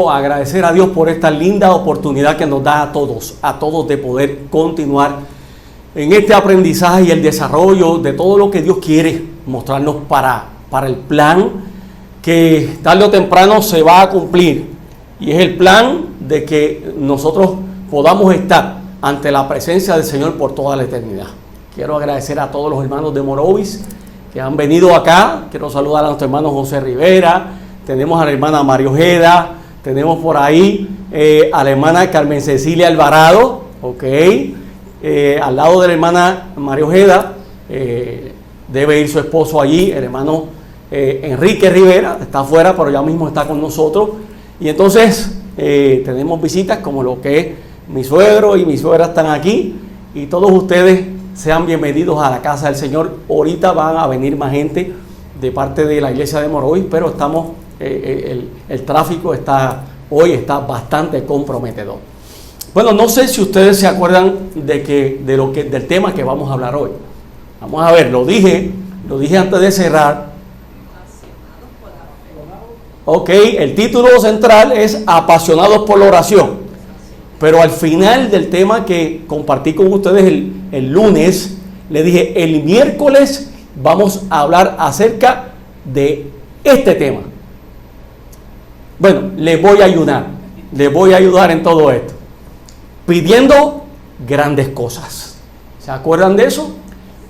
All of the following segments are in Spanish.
Agradecer a Dios por esta linda oportunidad que nos da a todos de poder continuar en este aprendizaje y el desarrollo de todo lo que Dios quiere mostrarnos para el plan que tarde o temprano se va a cumplir, y es el plan de que nosotros podamos estar ante la presencia del Señor por toda la eternidad. Quiero agradecer a todos los hermanos de Morovis que han venido acá. Quiero saludar a nuestro hermano José Rivera, tenemos a la hermana Mario Ojeda, tenemos por ahí a la hermana Carmen Cecilia Alvarado, al lado de la hermana Mario Ojeda debe ir su esposo allí, el hermano Enrique Rivera, está afuera pero ya mismo está con nosotros. Y entonces tenemos visitas como lo que es mi suegro y mi suegra están aquí, y todos ustedes sean bienvenidos a la casa del Señor. Ahorita van a venir más gente de parte de la iglesia de Morovis, pero estamos el tráfico hoy está bastante comprometedor. Bueno, no sé si ustedes se acuerdan del tema que vamos a hablar hoy. Vamos a ver, lo dije antes de cerrar. El título central es Apasionados por la oración. Pero al final del tema que compartí con ustedes el lunes, le dije, el miércoles vamos a hablar acerca de este tema. Bueno, les voy a ayudar en todo esto, pidiendo grandes cosas. ¿Se acuerdan de eso?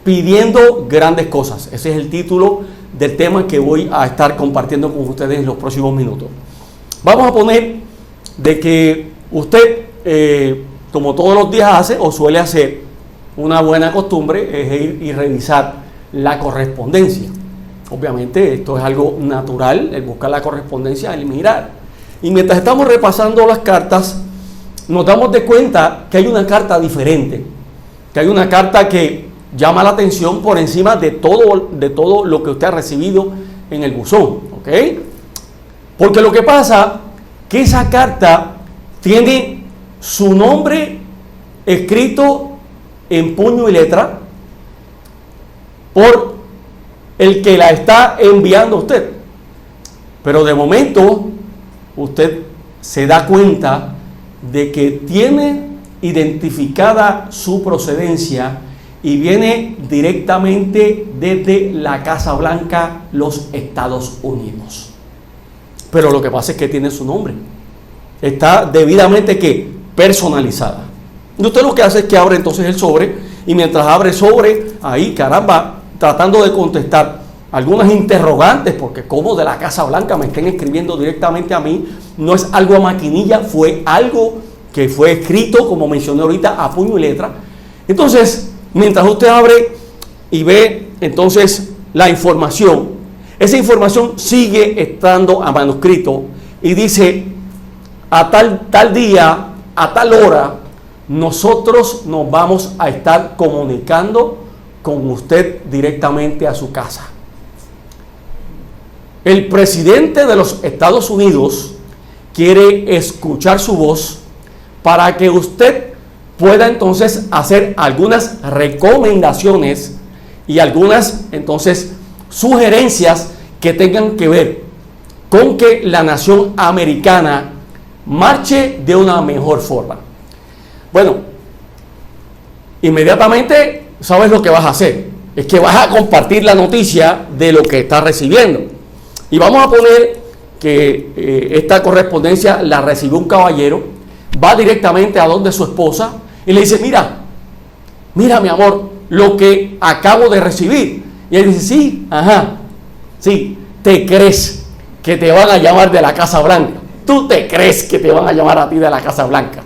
Pidiendo grandes cosas. Ese es el título del tema que voy a estar compartiendo con ustedes en los próximos minutos. Vamos a poner de que usted, como todos los días hace o suele hacer, una buena costumbre es ir y revisar la correspondencia. Obviamente esto es algo natural, el buscar la correspondencia, el mirar. Y mientras estamos repasando las cartas, nos damos de cuenta que hay una carta diferente, que hay una carta que llama la atención por encima de todo lo que usted ha recibido en el buzón, Porque lo que pasa que esa carta tiene su nombre escrito en puño y letra por el que la está enviando a usted. Pero de momento usted se da cuenta de que tiene identificada su procedencia y viene directamente desde la Casa Blanca, los Estados Unidos. Pero lo que pasa es que tiene su nombre. Está debidamente personalizada. Y usted lo que hace es que abre entonces el sobre, y mientras abre el sobre, ahí tratando de contestar algunas interrogantes, porque como de la Casa Blanca me estén escribiendo directamente a mí, no es algo a maquinilla, fue algo que fue escrito, como mencioné ahorita, a puño y letra. Entonces, mientras usted abre y ve entonces la información, esa información sigue estando a manuscrito y dice, a tal día, a tal hora, nosotros nos vamos a estar comunicando con usted directamente a su casa. El presidente de los Estados Unidos quiere escuchar su voz para que usted pueda entonces hacer algunas recomendaciones y algunas entonces sugerencias que tengan que ver con que la nación americana marche de una mejor forma. Bueno, inmediatamente sabes lo que vas a hacer, es que vas a compartir la noticia de lo que estás recibiendo. Y vamos a poner que esta correspondencia la recibió un caballero, va directamente a donde su esposa y le dice, mira mi amor, lo que acabo de recibir. Y él dice, sí, ¿te crees que te van a llamar de la Casa Blanca? ¿Tú te crees que te van a llamar a ti de la Casa Blanca?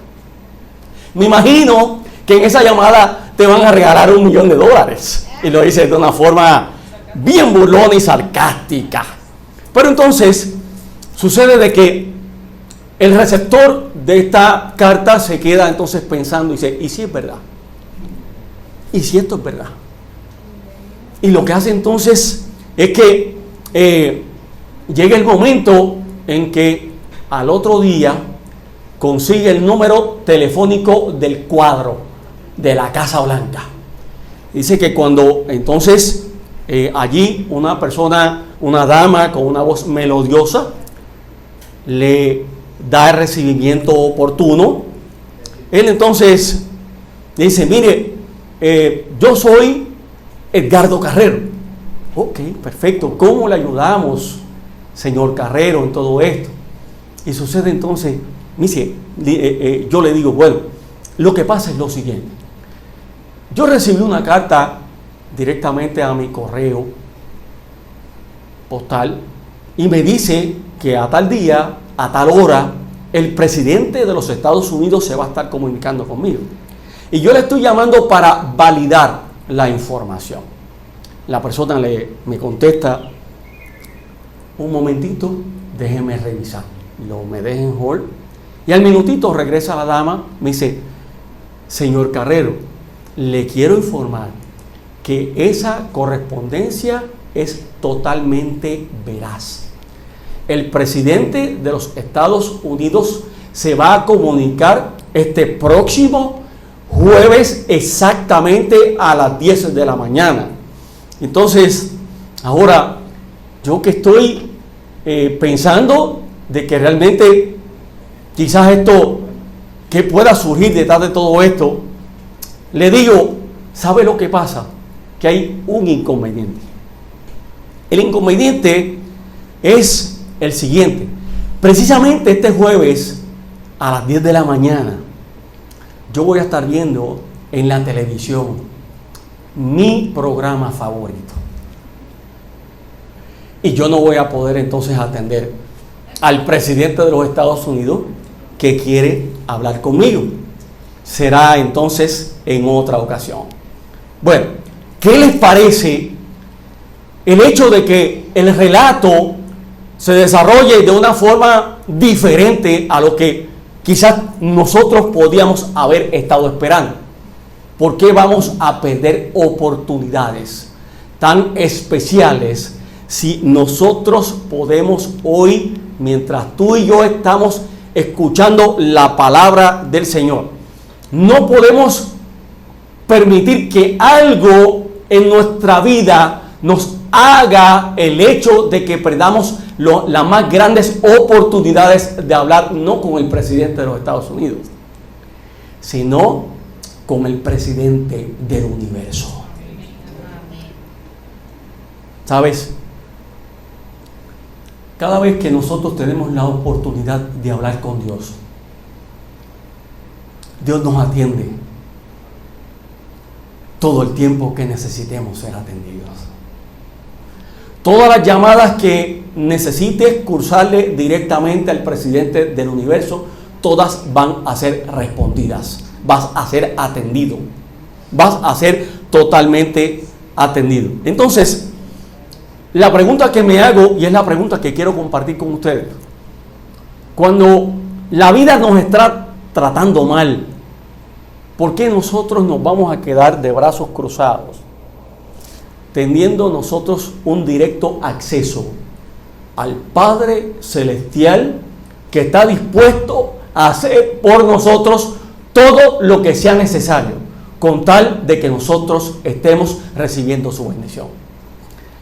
Me imagino que en esa llamada te van a regalar $1 millón. Y lo dice de una forma bien burlona y sarcástica. Pero entonces sucede de que el receptor de esta carta se queda entonces pensando y dice, ¿y si es verdad? ¿Y si esto es verdad? Y lo que hace entonces es que llega el momento en que al otro día consigue el número telefónico del cuadro de la Casa Blanca. Dice que cuando entonces allí una persona, una dama con una voz melodiosa, le da el recibimiento oportuno. Él entonces dice, mire, yo soy Edgardo Carrero. Ok, perfecto. ¿Cómo le ayudamos, señor Carrero, en todo esto? Y sucede entonces, yo le digo, bueno, lo que pasa es lo siguiente. Yo recibí una carta directamente a mi correo postal y me dice que a tal día, a tal hora, el presidente de los Estados Unidos se va a estar comunicando conmigo. Y yo le estoy llamando para validar la información. La persona me contesta, un momentito, déjeme revisar. Me deja en hold. Y al minutito regresa la dama, me dice, señor Carrero, le quiero informar que esa correspondencia es totalmente veraz. El presidente de los Estados Unidos se va a comunicar este próximo jueves exactamente a las 10 de la mañana. Entonces, ahora, yo que estoy pensando de que realmente quizás esto, que pueda surgir detrás de todo esto, le digo, ¿sabe lo que pasa? Que hay un inconveniente. El inconveniente es el siguiente. Precisamente este jueves a las 10 de la mañana yo voy a estar viendo en la televisión mi programa favorito. Y yo no voy a poder entonces atender al presidente de los Estados Unidos que quiere hablar conmigo. Será entonces en otra ocasión. Bueno, ¿qué les parece el hecho de que el relato se desarrolle de una forma diferente a lo que quizás nosotros podíamos haber estado esperando? ¿Por qué vamos a perder oportunidades tan especiales si nosotros podemos hoy, mientras tú y yo estamos escuchando la palabra del Señor, no podemos permitir que algo en nuestra vida nos haga el hecho de que perdamos las más grandes oportunidades de hablar no con el presidente de los Estados Unidos, sino con el presidente del universo? ¿Sabes? Cada vez que nosotros tenemos la oportunidad de hablar con Dios, Dios nos atiende todo el tiempo que necesitemos ser atendidos. Todas las llamadas que necesites cursarle directamente al presidente del universo, todas van a ser respondidas. Vas a ser atendido. Vas a ser totalmente atendido. Entonces, la pregunta que me hago, y es la pregunta que quiero compartir con ustedes, cuando la vida nos está tratando mal, ¿por qué nosotros nos vamos a quedar de brazos cruzados, teniendo nosotros un directo acceso al Padre Celestial que está dispuesto a hacer por nosotros todo lo que sea necesario, con tal de que nosotros estemos recibiendo su bendición?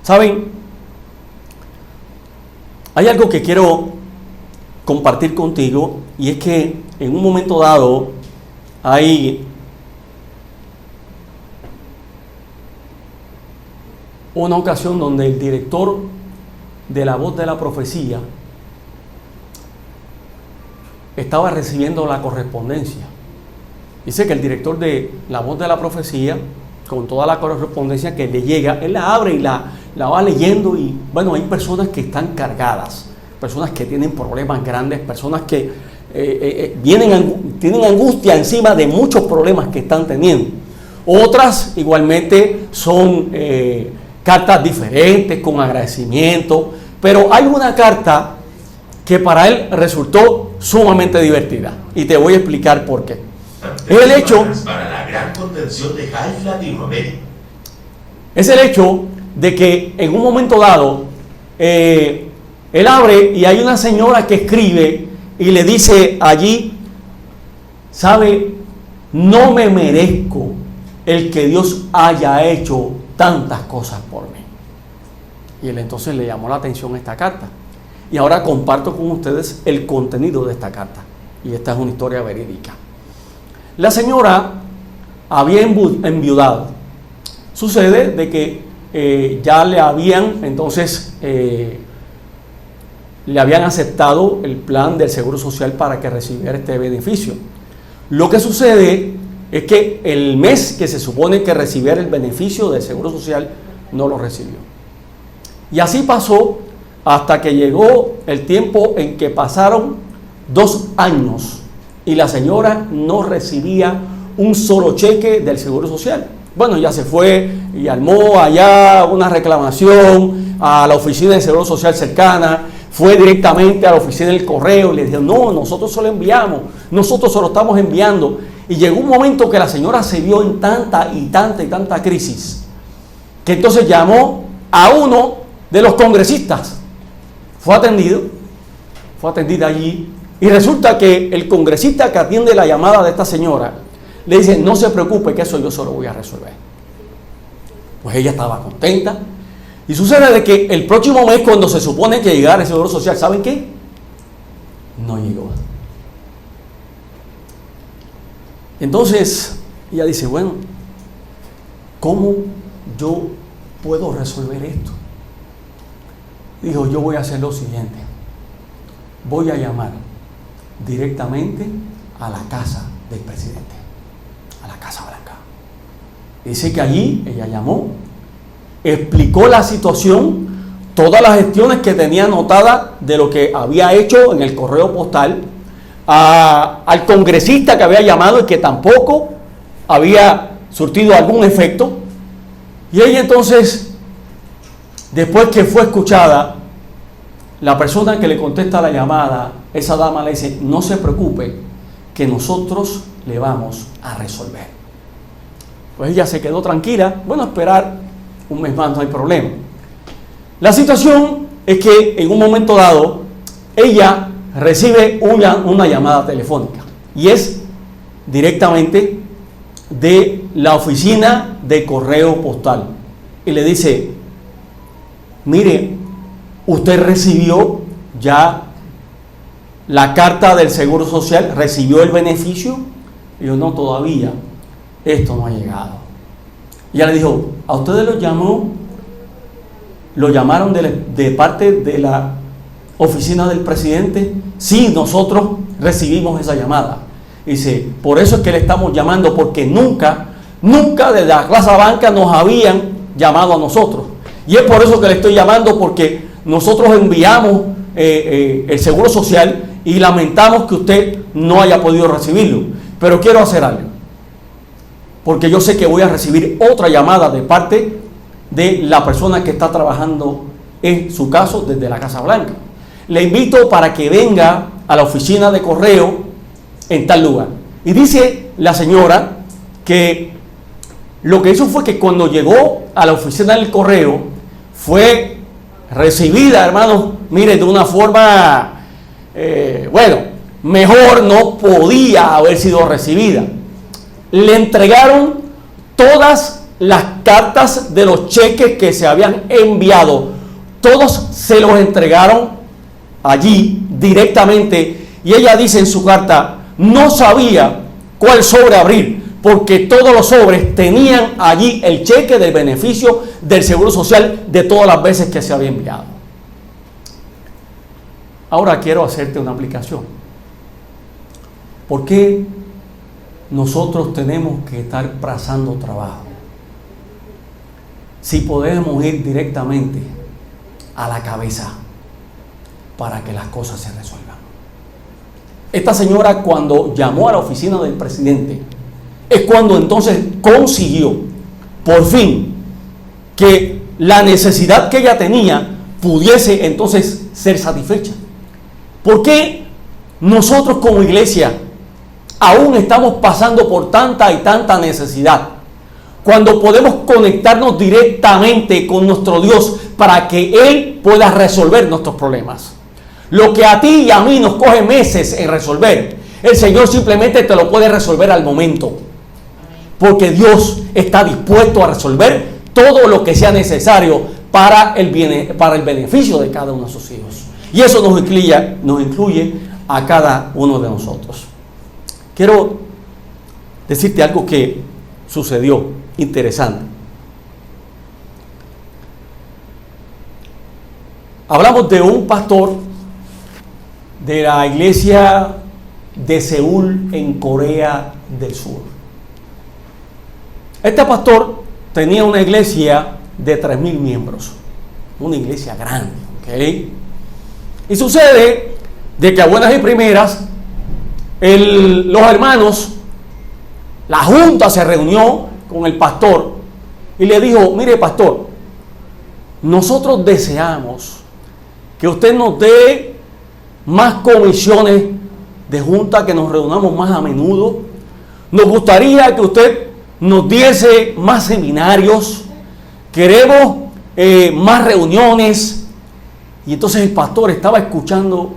¿Saben? Hay algo que quiero compartir contigo, y es que en un momento dado hay una ocasión donde el director de La Voz de la Profecía estaba recibiendo la correspondencia. Dice que el director de La Voz de la Profecía, con toda la correspondencia que le llega, él la abre y la va leyendo, y bueno, hay personas que están cargadas, personas que tienen problemas grandes, personas que tienen angustia encima de muchos problemas que están teniendo. Otras igualmente son cartas diferentes, con agradecimiento, pero hay una carta que para él resultó sumamente divertida, y te voy a explicar por qué. Es el hecho para la gran convención de Hive Latinoamérica. Es el hecho de que en un momento dado él abre y hay una señora que escribe y le dice allí, ¿sabe? No me merezco el que Dios haya hecho tantas cosas por mí. Y él entonces le llamó la atención esta carta. Y ahora comparto con ustedes el contenido de esta carta. Y esta es una historia verídica. La señora había enviudado. Sucede de que ya le habían entonces le habían aceptado el plan del Seguro Social para que recibiera este beneficio. Lo que sucede es que el mes que se supone que recibiera el beneficio del Seguro Social no lo recibió. Y así pasó hasta que llegó el tiempo en que pasaron 2 años y la señora no recibía un solo cheque del Seguro Social. Bueno, ya se fue y armó allá una reclamación a la oficina de Seguro Social cercana, fue directamente a la oficina del correo y le dijeron, no, nosotros se lo enviamos, nosotros se lo estamos enviando. Y llegó un momento que la señora se vio en tanta crisis, que entonces llamó a uno de los congresistas. Fue atendida allí, y resulta que el congresista que atiende la llamada de esta señora le dice, no se preocupe que eso yo se lo voy a resolver. Pues ella estaba contenta. Y sucede de que el próximo mes, cuando se supone que llegara el Seguro Social, ¿saben qué? No llegó. Entonces, ella dice, bueno, ¿cómo yo puedo resolver esto? Dijo, yo voy a hacer lo siguiente. Voy a llamar directamente a la casa del presidente, a la Casa Blanca. Dice que allí ella llamó, explicó la situación, todas las gestiones que tenía anotadas de lo que había hecho en el correo postal, al congresista que había llamado y que tampoco había surtido algún efecto. Y ella entonces, después que fue escuchada, la persona que le contesta la llamada, esa dama le dice, no se preocupe, que nosotros le vamos a resolver. Pues ella se quedó tranquila, bueno, esperar un mes más no hay problema. La situación es que en un momento dado, ella recibe una llamada telefónica y es directamente de la oficina de correo postal y le dice, mire, usted recibió ya la carta del Seguro Social, recibió el beneficio. Y yo, no, todavía, esto no ha llegado. Y ella le dijo, ¿a ustedes lo llamaron de parte de la oficina del presidente? Sí, nosotros recibimos esa llamada. Dice, por eso es que le estamos llamando, porque nunca de la Casa Blanca nos habían llamado a nosotros. Y es por eso que le estoy llamando, porque nosotros enviamos el Seguro Social y lamentamos que usted no haya podido recibirlo. Pero quiero hacer algo, porque yo sé que voy a recibir otra llamada de parte de la persona que está trabajando en su caso desde la Casa Blanca. Le invito para que venga a la oficina de correo en tal lugar. Y dice la señora que lo que hizo fue que cuando llegó a la oficina del correo fue recibida, hermanos, mire, de una forma, mejor no podía haber sido recibida. Le entregaron todas las cartas de los cheques que se habían enviado. Todos se los entregaron allí directamente. Y ella dice en su carta, no sabía cuál sobre abrir, porque todos los sobres tenían allí el cheque del beneficio del Seguro Social de todas las veces que se había enviado. Ahora quiero hacerte una aplicación. ¿Por qué nosotros tenemos que estar pasando trabajo si podemos ir directamente a la cabeza para que las cosas se resuelvan? Esta señora, cuando llamó a la oficina del presidente, es cuando entonces consiguió por fin que la necesidad que ella tenía pudiese entonces ser satisfecha. ¿Por qué nosotros como iglesia aún estamos pasando por tanta y tanta necesidad, cuando podemos conectarnos directamente con nuestro Dios para que Él pueda resolver nuestros problemas? Lo que a ti y a mí nos coge meses en resolver, el Señor simplemente te lo puede resolver al momento, porque Dios está dispuesto a resolver todo lo que sea necesario para el beneficio de cada uno de sus hijos. Y eso nos incluye a cada uno de nosotros. Quiero decirte algo que sucedió interesante. Hablamos de un pastor de la iglesia de Seúl en Corea del Sur. Este pastor tenía una iglesia de 3,000 miembros, una iglesia grande, ¿ok? Y sucede de que a buenas y primeras los hermanos, la junta se reunió con el pastor y le dijo: mire, pastor, nosotros deseamos que usted nos dé más comisiones de junta, que nos reunamos más a menudo. Nos gustaría que usted nos diese más seminarios. Queremos más reuniones. Y entonces el pastor estaba escuchando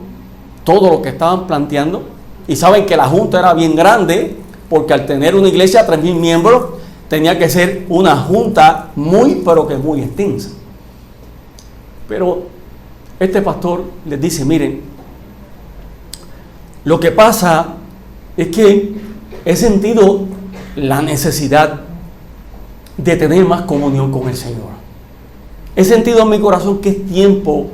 todo lo que estaban planteando. Y saben que la junta era bien grande, porque al tener una iglesia de 3,000 miembros, tenía que ser una junta muy, pero que muy extensa. Pero este pastor les dice: miren, lo que pasa es que he sentido la necesidad de tener más comunión con el Señor. He sentido en mi corazón que es tiempo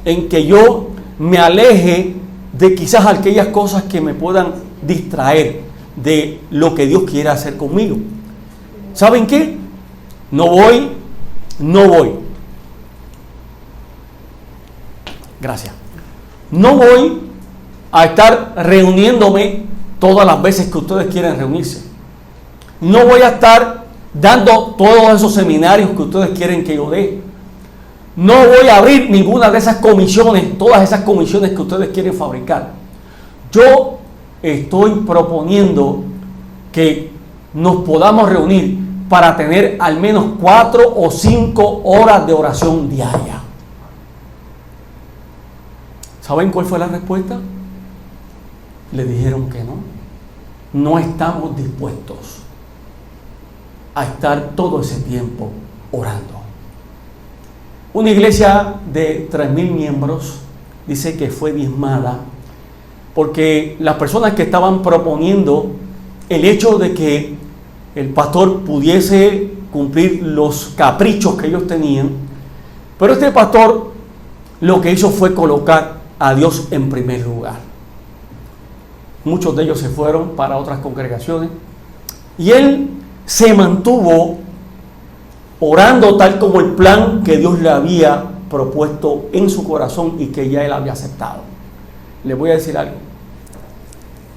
en que yo me aleje de quizás aquellas cosas que me puedan distraer de lo que Dios quiere hacer conmigo. ¿Saben qué? No voy. Gracias. No voy a estar reuniéndome todas las veces que ustedes quieren reunirse. No voy a estar dando todos esos seminarios que ustedes quieren que yo dé. No voy a abrir ninguna de esas comisiones, todas esas comisiones que ustedes quieren fabricar. Yo estoy proponiendo que nos podamos reunir para tener al menos 4 o 5 horas de oración diaria. ¿Saben cuál fue la respuesta? Le dijeron que no. No estamos dispuestos a estar todo ese tiempo orando. Una iglesia de 3,000 miembros dice que fue diezmada porque las personas que estaban proponiendo el hecho de que el pastor pudiese cumplir los caprichos que ellos tenían, pero este pastor lo que hizo fue colocar a Dios en primer lugar. Muchos de ellos se fueron para otras congregaciones y él se mantuvo orando tal como el plan que Dios le había propuesto en su corazón y que ya él había aceptado. Le voy a decir algo.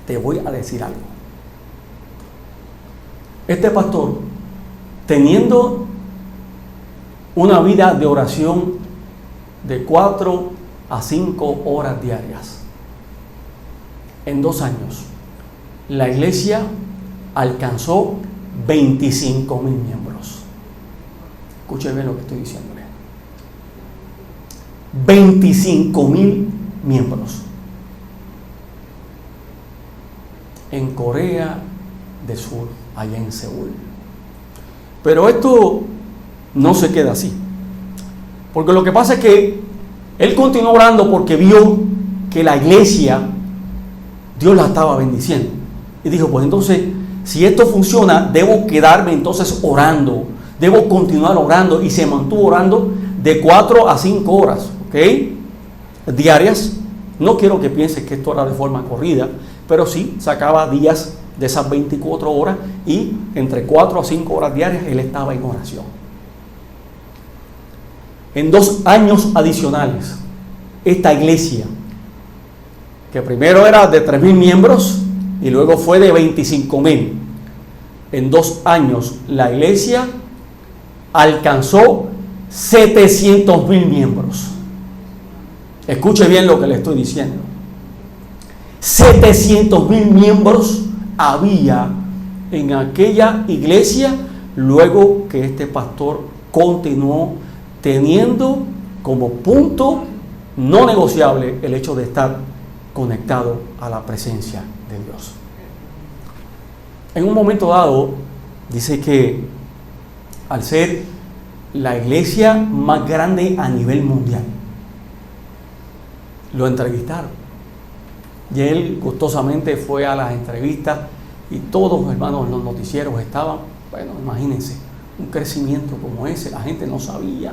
Te voy a decir algo. Este pastor, teniendo una vida de oración de 4 a 5 horas diarias, en 2 años, la iglesia alcanzó 25,000 miembros. Escuchen bien lo que estoy diciéndole. 25,000 miembros. En Corea del Sur, allá en Seúl. Pero esto no se queda así. Porque lo que pasa es que él continuó orando porque vio que la iglesia, Dios la estaba bendiciendo. Y dijo: pues entonces, si esto funciona, debo quedarme entonces orando. Debo continuar orando. Y se mantuvo orando de 4 a 5 horas, ¿ok? Diarias. No quiero que pienses que esto era de forma corrida, pero sí sacaba días de esas 24 horas y entre 4 a 5 horas diarias él estaba en oración. En 2 años adicionales, esta iglesia, que primero era de 3,000 miembros y luego fue de 25,000, en 2 años la iglesia alcanzó 700,000 miembros. Escuche bien lo que le estoy diciendo. 700,000 miembros había en aquella iglesia luego que este pastor continuó teniendo como punto no negociable el hecho de estar conectado a la presencia de Dios. En un momento dado, dice que al ser la iglesia más grande a nivel mundial, lo entrevistaron. Y él gustosamente fue a las entrevistas y todos, hermanos, en los noticieros estaban, bueno, imagínense, un crecimiento como ese, la gente no sabía.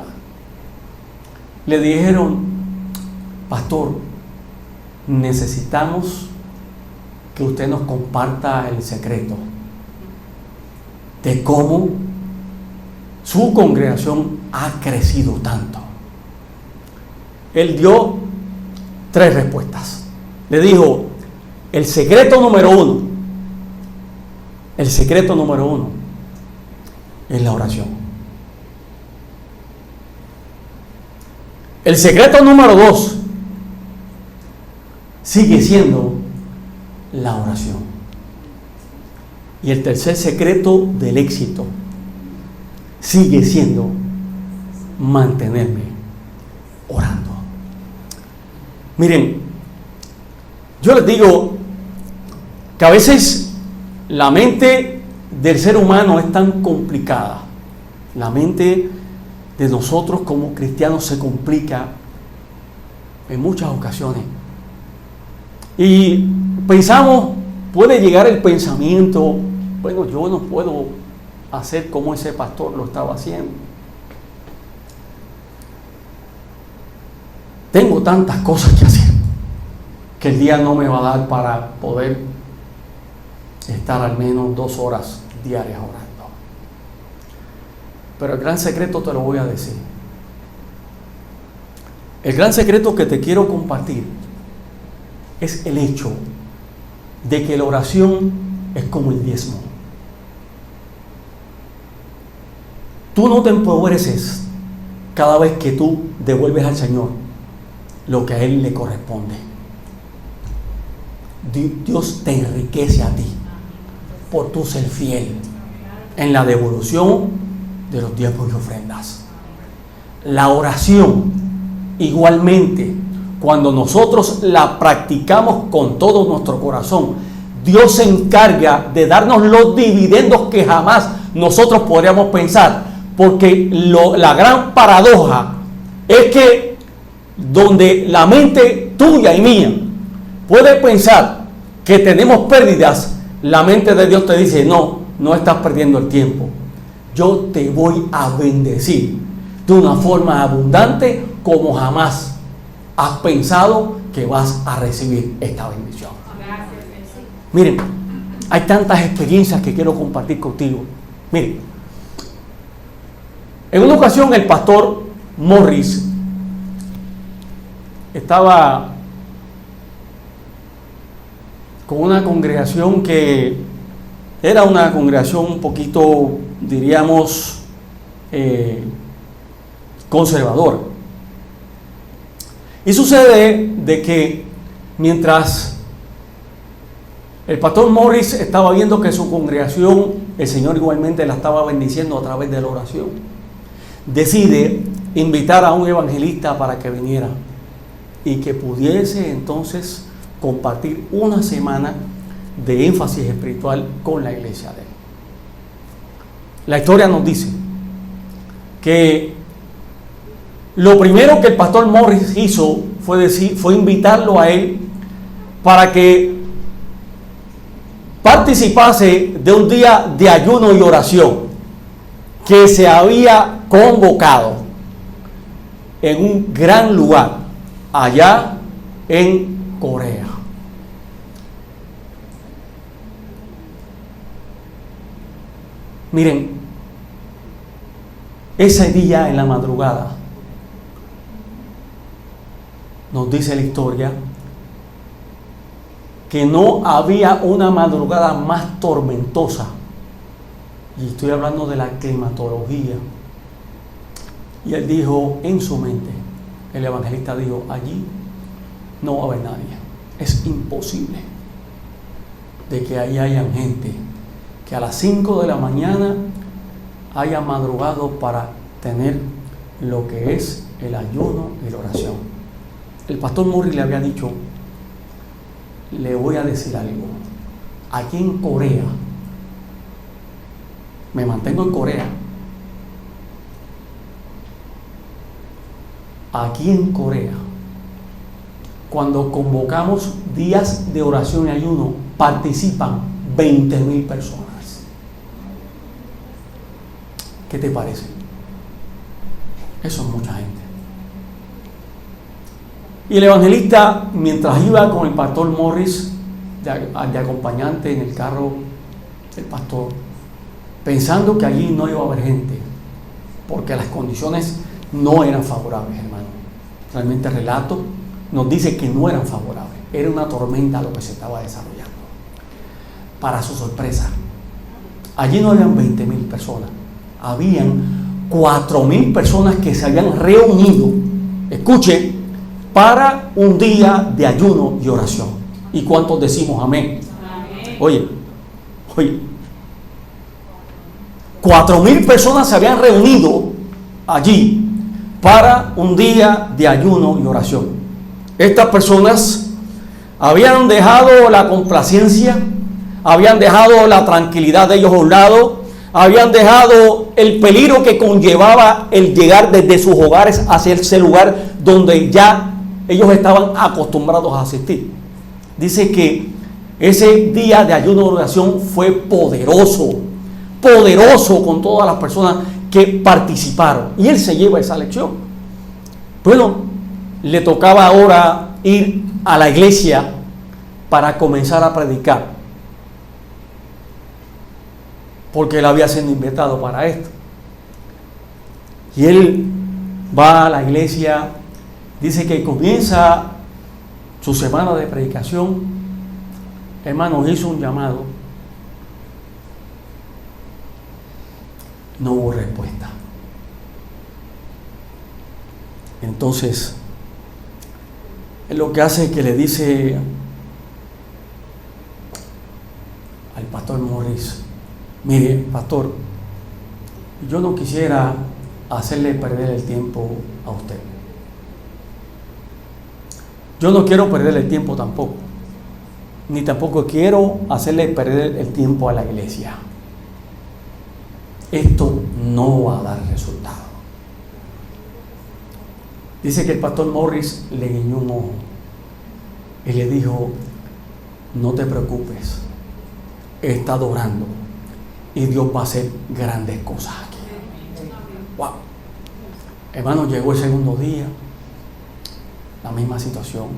Le dijeron: pastor, necesitamos que usted nos comparta el secreto de cómo su congregación ha crecido tanto. Él dio 3 respuestas. Le dijo: el secreto número 1 es la oración. El secreto número 2 sigue siendo la oración. Y el tercer secreto del éxito sigue siendo mantenerme orando. Miren, yo les digo que a veces la mente del ser humano es tan complicada. La mente de nosotros como cristianos se complica en muchas ocasiones. Y pensamos, puede llegar el pensamiento: bueno, yo no puedo hacer como ese pastor lo estaba haciendo. Tengo tantas cosas que hacer que el día no me va a dar para poder estar al menos 2 horas diarias orando. Pero el gran secreto te lo voy a decir. El gran secreto que te quiero compartir es el hecho de que la oración es como el diezmo. Tú no te empobreces cada vez que tú devuelves al Señor lo que a Él le corresponde. Dios te enriquece a ti por tu ser fiel en la devolución de los diezmos y ofrendas. La oración, igualmente, cuando nosotros la practicamos con todo nuestro corazón, Dios se encarga de darnos los dividendos que jamás nosotros podríamos pensar. Porque la gran paradoja es que donde la mente tuya y mía puede pensar que tenemos pérdidas, la mente de Dios te dice: no estás perdiendo el tiempo. Yo te voy a bendecir de una forma abundante como jamás has pensado que vas a recibir esta bendición. Miren, hay tantas experiencias que quiero compartir contigo. Miren, en una ocasión el pastor Morris estaba con una congregación que era una congregación un poquito, diríamos, conservadora. Y sucede de que mientras el pastor Morris estaba viendo que su congregación, el Señor igualmente la estaba bendiciendo a través de la oración, decide invitar a un evangelista para que viniera y que pudiese entonces compartir una semana de énfasis espiritual con la iglesia de él. La historia nos dice que lo primero que el pastor Morris hizo fue invitarlo a él para que participase de un día de ayuno y oración que se había convocado en un gran lugar allá en Corea. Miren, ese día en la madrugada nos dice la historia que no había una madrugada más tormentosa, y estoy hablando de la climatología. Y él dijo en su mente, el evangelista dijo: allí no va a haber nadie, es imposible de que ahí hayan gente que a las 5 de la mañana haya madrugado para tener lo que es el ayuno y la oración. El pastor Morris le había dicho: le voy a decir algo, aquí en Corea, me mantengo en Corea, aquí en Corea, cuando convocamos días de oración y ayuno, participan 20,000 personas. ¿Qué te parece? Eso es mucha gente. Y el evangelista, mientras iba con el pastor Morris de acompañante en el carro del pastor, pensando que allí no iba a haber gente, porque las condiciones no eran favorables, hermano. Realmente el relato nos dice que no eran favorables. Era una tormenta lo que se estaba desarrollando. Para su sorpresa, allí no habían 20,000 personas. Habían 4,000 personas que se habían reunido, escuche, para un día de ayuno y oración. ¿Y cuántos decimos amén? Amén. Oye, 4,000 personas se habían reunido allí para un día de ayuno y oración. Estas personas habían dejado la complacencia, habían dejado la tranquilidad de ellos a un lado, habían dejado el peligro que conllevaba el llegar desde sus hogares hacia ese lugar donde ya ellos estaban acostumbrados a asistir. Dice que ese día de ayuno y oración fue poderoso con todas las personas que participaron. Y él se lleva esa lección. Bueno, le tocaba ahora ir a la iglesia para comenzar a predicar, porque él había sido invitado para esto. Y él va a la iglesia, dice que comienza su semana de predicación. Hermanos, hizo un llamado. No hubo respuesta. Entonces, él lo que hace es que le dice al pastor Morris: mire, pastor, yo no quisiera hacerle perder el tiempo a usted. Yo no quiero perder el tiempo tampoco, ni tampoco quiero hacerle perder el tiempo a la iglesia. Esto no va a dar resultado. Dice que el pastor Morris le guiñó un ojo y le dijo: no te preocupes, he estado orando y Dios va a hacer grandes cosas aquí. Wow. Hermano, llegó el segundo día, la misma situación.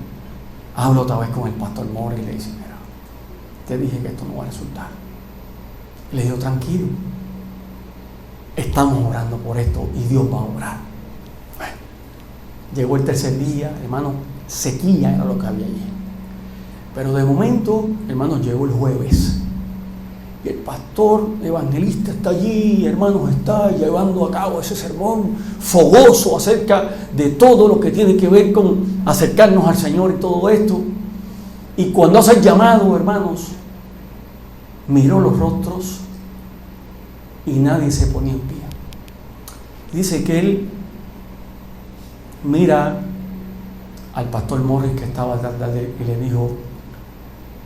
Hablo otra vez con el pastor Morris y le dice: mira, te dije que esto no va a resultar. Le digo: tranquilo, estamos orando por esto y Dios va a obrar. Bueno, llegó el tercer día, hermano, sequía era lo que había allí. Pero de momento, hermano, llegó el jueves. Y el pastor evangelista está allí, hermanos, está llevando a cabo ese sermón fogoso acerca de todo lo que tiene que ver con acercarnos al Señor y todo esto. Y cuando hace el llamado, hermanos, miró los rostros y nadie se ponía en pie. Dice que él mira al pastor Morris que estaba detrás de él y le dijo: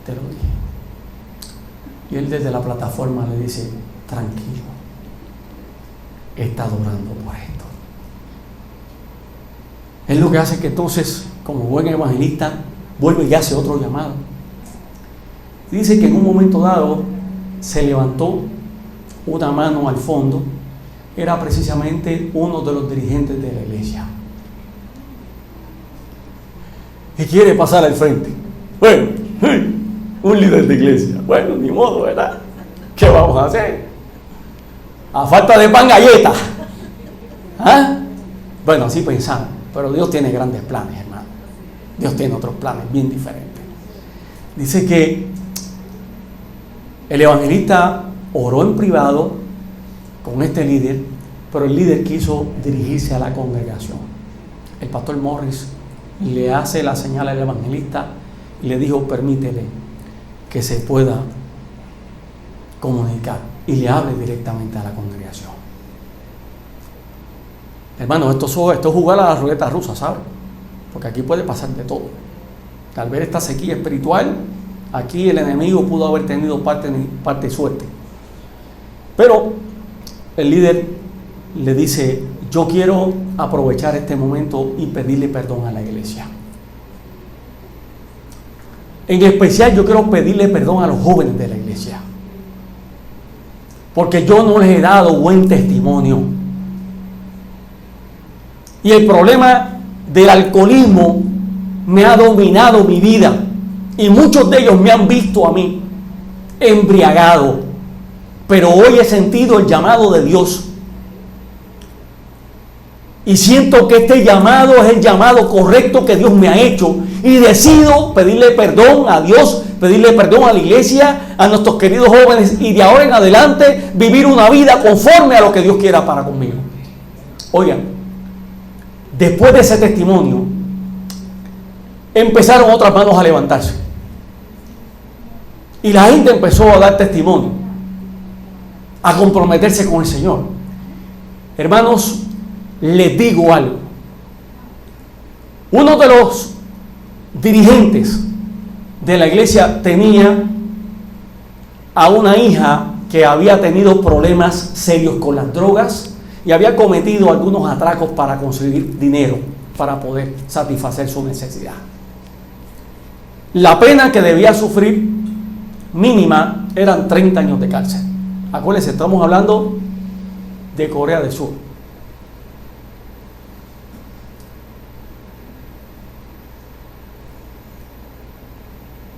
te lo dije. Y él desde la plataforma le dice: tranquilo, he estado orando por esto. Es lo que hace que entonces, como buen evangelista, vuelve y hace otro llamado. Dice que en un momento dado se levantó una mano al fondo. Era precisamente uno de los dirigentes de la iglesia y quiere pasar al frente. Bueno, un líder de iglesia. Bueno, ni modo, ¿verdad? ¿Qué vamos a hacer? A falta de pan, galleta. ¿Ah? Bueno, así pensamos. Pero Dios tiene grandes planes, hermano. Dios tiene otros planes bien diferentes. Dice que el evangelista oró en privado con este líder, pero el líder quiso dirigirse a la congregación. El pastor Morris le hace la señal al evangelista y le dijo: permítele que se pueda comunicar, y le hable directamente a la congregación. Hermano, esto es jugar a la ruleta rusa, ¿sabes? Porque aquí puede pasar de todo. Tal vez esta sequía espiritual, aquí el enemigo pudo haber tenido parte de suerte. Pero el líder le dice: yo quiero aprovechar este momento y pedirle perdón a la iglesia. En especial yo quiero pedirle perdón a los jóvenes de la iglesia, porque yo no les he dado buen testimonio. Y el problema del alcoholismo me ha dominado mi vida, y muchos de ellos me han visto a mí embriagado, pero hoy he sentido el llamado de Dios y siento que este llamado es el llamado correcto que Dios me ha hecho, y decido pedirle perdón a Dios, pedirle perdón a la iglesia, a nuestros queridos jóvenes, y de ahora en adelante vivir una vida conforme a lo que Dios quiera para conmigo. Oigan, después de ese testimonio empezaron otras manos a levantarse y la gente empezó a dar testimonio, a comprometerse con el Señor. Hermanos, les digo algo. Uno de los dirigentes de la iglesia tenía a una hija que había tenido problemas serios con las drogas y había cometido algunos atracos para conseguir dinero para poder satisfacer su necesidad. La pena que debía sufrir mínima eran 30 años de cárcel. Acuérdense, estamos hablando de Corea del Sur.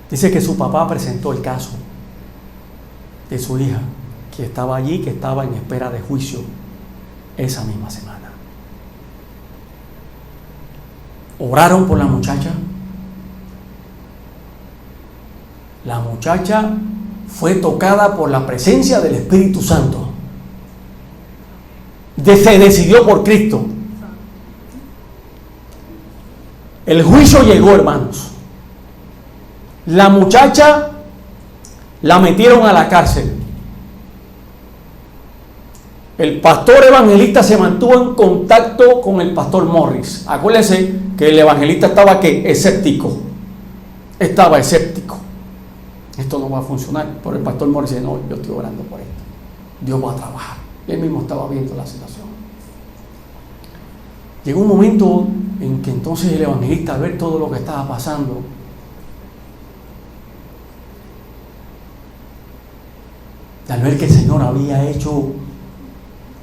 Dice que su papá presentó el caso de su hija, que estaba allí, que estaba en espera de juicio esa misma semana. Oraron por la muchacha. La muchacha fue tocada por la presencia del Espíritu Santo. Se decidió por Cristo. El juicio llegó, hermanos. La muchacha la metieron a la cárcel. El pastor evangelista se mantuvo en contacto con el pastor Morris. Acuérdense que el evangelista estaba escéptico. Estaba escéptico. Esto no va a funcionar. Pero el pastor Morris dice: no, yo estoy orando por esto. Dios va a trabajar. Él mismo estaba viendo la situación. Llegó un momento en que entonces el evangelista, al ver todo lo que estaba pasando, al ver que el Señor había hecho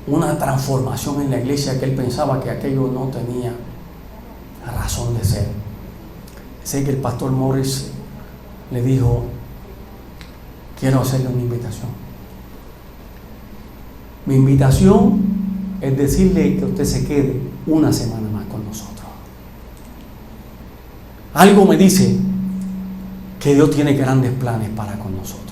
una transformación en la iglesia, que él pensaba que aquello no tenía razón de ser. Sé que el pastor Morris le dijo: quiero hacerle una invitación. Mi invitación es decirle que usted se quede una semana más con nosotros. Algo me dice que Dios tiene grandes planes para con nosotros.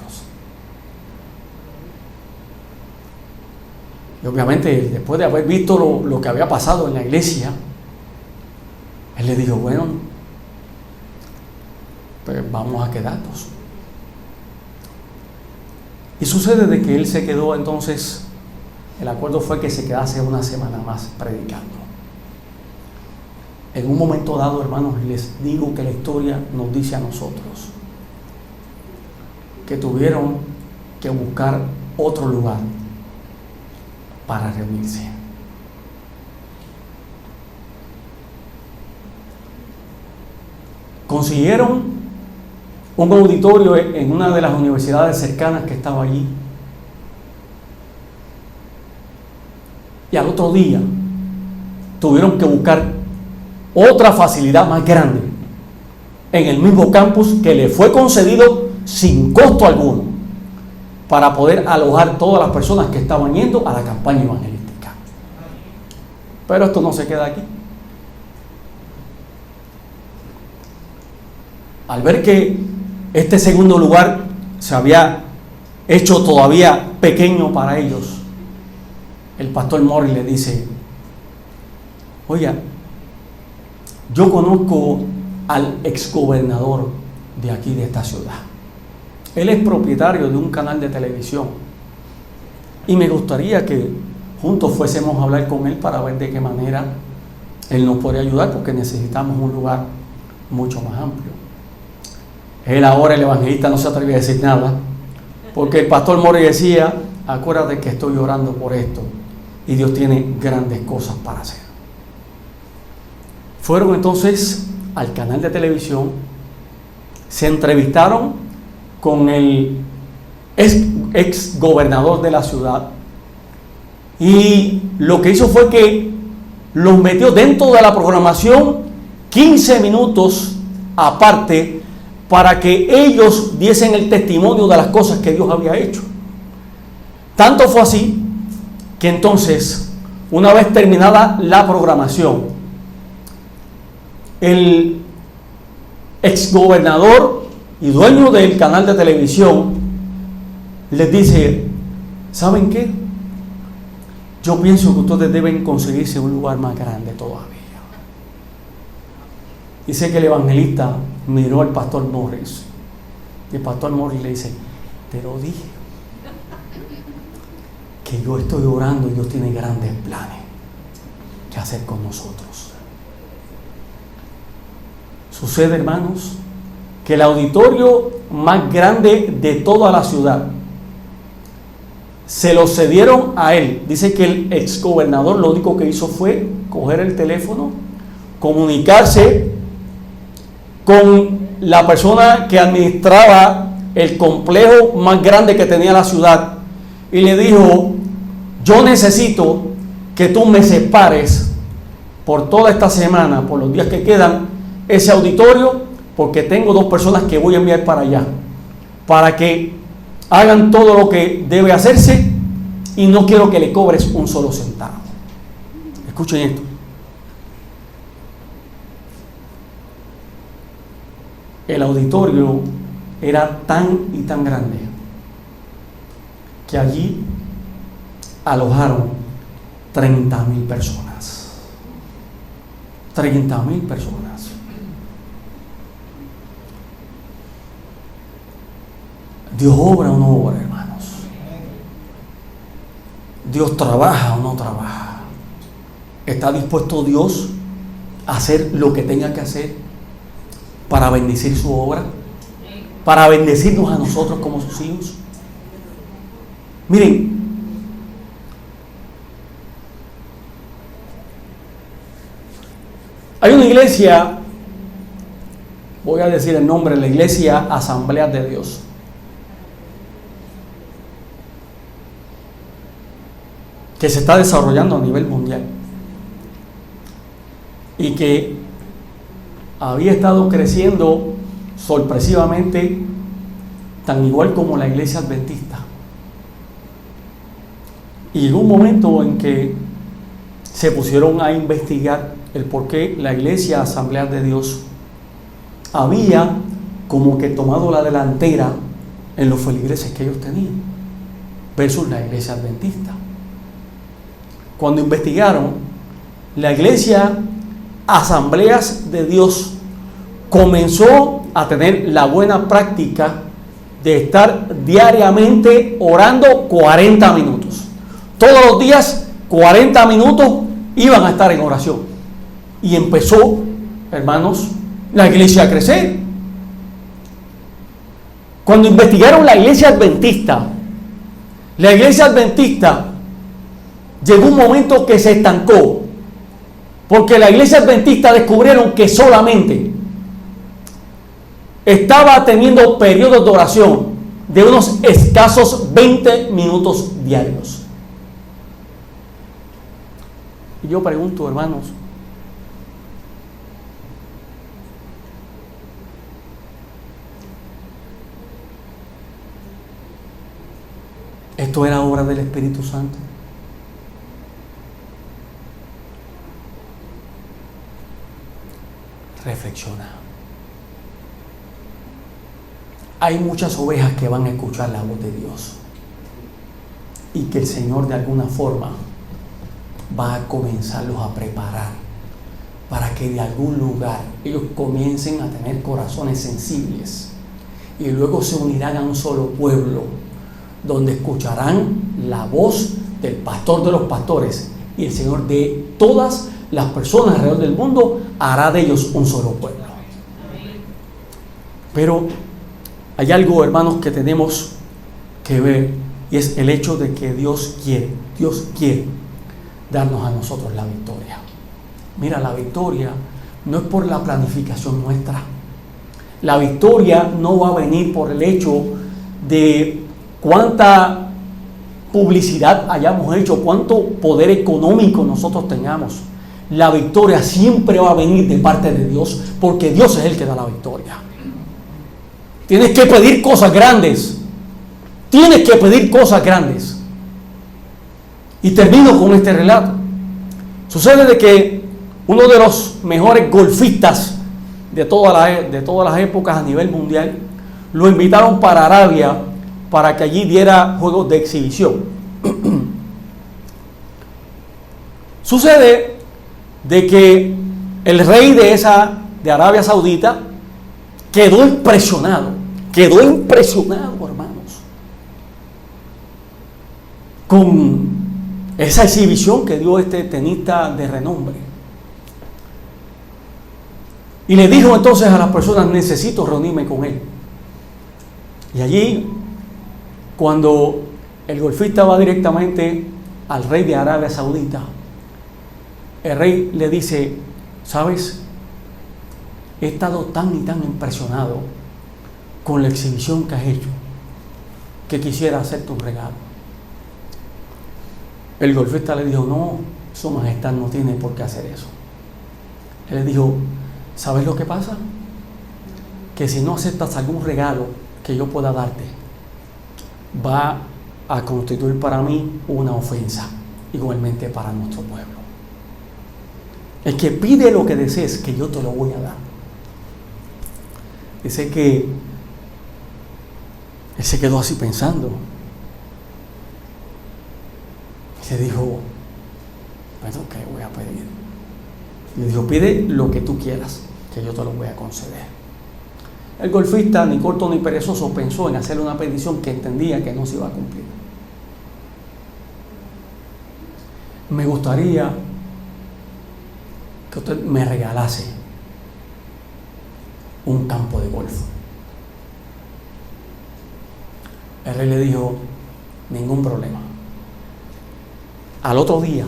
Y obviamente, después de haber visto lo que había pasado en la iglesia, él le dijo: bueno, pues vamos a quedarnos. Y sucede de que él se quedó. Entonces el acuerdo fue que se quedase una semana más predicando. En un momento dado, hermanos, les digo que la historia nos dice a nosotros que tuvieron que buscar otro lugar para reunirse. Consiguieron un auditorio en una de las universidades cercanas que estaba allí. Y al otro día tuvieron que buscar otra facilidad más grande en el mismo campus, que le fue concedido sin costo alguno, para poder alojar todas las personas que estaban yendo a la campaña evangelística. Pero esto no se queda aquí. Al ver que este segundo lugar se había hecho todavía pequeño para ellos, el pastor Morris le dice: oiga, yo conozco al exgobernador de aquí, de esta ciudad. Él es propietario de un canal de televisión y me gustaría que juntos fuésemos a hablar con él para ver de qué manera él nos podría ayudar, porque necesitamos un lugar mucho más amplio. Él ahora, el evangelista, no se atrevía a decir nada, porque el pastor Morris decía: acuérdate que estoy orando por esto y Dios tiene grandes cosas para hacer. Fueron entonces al canal de televisión, se entrevistaron con el ex gobernador de la ciudad, y lo que hizo fue que los metió dentro de la programación 15 minutos aparte para que ellos diesen el testimonio de las cosas que Dios había hecho. Tanto fue así que entonces, una vez terminada la programación, el exgobernador y dueño del canal de televisión les dice: ¿saben qué? Yo pienso que ustedes deben conseguirse un lugar más grande todavía. Dice que el evangelista miró al pastor Morris, y el pastor Morris le dice: te lo dije, que yo estoy orando y Dios tiene grandes planes que hacer con nosotros. Sucede, hermanos, que el auditorio más grande de toda la ciudad se lo cedieron a él. Dice que el exgobernador lo único que hizo fue coger el teléfono, comunicarse con la persona que administraba el complejo más grande que tenía la ciudad, y le dijo: yo necesito que tú me separes por toda esta semana, por los días que quedan, ese auditorio, porque tengo 2 personas que voy a enviar para allá, para que hagan todo lo que debe hacerse, y no quiero que le cobres un solo centavo. Escuchen esto. El auditorio era tan y tan grande que allí alojaron 30,000 personas. 30,000 personas. ¿Dios obra o no obra, hermanos? ¿Dios trabaja o no trabaja? ¿Está dispuesto Dios a hacer lo que tenga que hacer para bendecir su obra? Para bendecirnos a nosotros como sus hijos. Miren, hay una iglesia, voy a decir el nombre, la iglesia Asambleas de Dios, que se está desarrollando a nivel mundial y que había estado creciendo sorpresivamente, tan igual como la iglesia adventista. Y llegó un momento en que se pusieron a investigar el por qué la iglesia Asambleas de Dios había como que tomado la delantera en los feligreses que ellos tenían versus la iglesia adventista. Cuando investigaron, la iglesia Asambleas de Dios comenzó a tener la buena práctica de estar diariamente orando 40 minutos. Todos los días, 40 minutos iban a estar en oración. Y empezó, hermanos, la iglesia a crecer. Cuando investigaron la iglesia adventista llegó un momento que se estancó, porque la iglesia adventista descubrieron que solamente estaba teniendo periodos de oración de unos escasos 20 minutos diarios. Y yo pregunto, hermanos, ¿esto era obra del Espíritu Santo? Reflexiona. Hay muchas ovejas que van a escuchar la voz de Dios y que el Señor de alguna forma va a comenzarlos a preparar para que de algún lugar ellos comiencen a tener corazones sensibles y luego se unirán a un solo pueblo donde escucharán la voz del pastor de los pastores, y el Señor de todas las personas alrededor del mundo hará de ellos un solo pueblo. Pero hay algo, hermanos, que tenemos que ver, y es el hecho de que Dios quiere darnos a nosotros la victoria. Mira, la victoria no es por la planificación nuestra. La victoria no va a venir por el hecho de cuánta publicidad hayamos hecho, cuánto poder económico nosotros tengamos. La victoria siempre va a venir de parte de Dios, porque Dios es el que da la victoria. Tienes que pedir cosas grandes. Tienes que pedir cosas grandes. Y termino con este relato. Sucede de que uno de los mejores golfistas de todas las épocas a nivel mundial lo invitaron para Arabia para que allí diera juegos de exhibición. Sucede de que el rey de Arabia Saudita quedó impresionado, hermanos, con esa exhibición que dio este tenista de renombre. Y le dijo entonces a las personas: necesito reunirme con él. Y allí, cuando el golfista va directamente al rey de Arabia Saudita, el rey le dice: ¿sabes? He estado tan y tan impresionado con la exhibición que has hecho, que quisiera hacerte un regalo. El golfista le dijo: no, su majestad no tiene por qué hacer eso. Él le dijo: ¿sabes lo que pasa? Que si no aceptas algún regalo que yo pueda darte, va a constituir para mí una ofensa, igualmente para nuestro pueblo. El que pide lo que desees, que yo te lo voy a dar. Dice que él se quedó así pensando. Se dijo: bueno, ¿qué voy a pedir? Le dijo: pide lo que tú quieras, que yo te lo voy a conceder. El golfista, ni corto ni perezoso, pensó en hacerle una petición que entendía que no se iba a cumplir. Me gustaría que usted me regalase un campo de golf. El rey le dijo: ningún problema. Al otro día,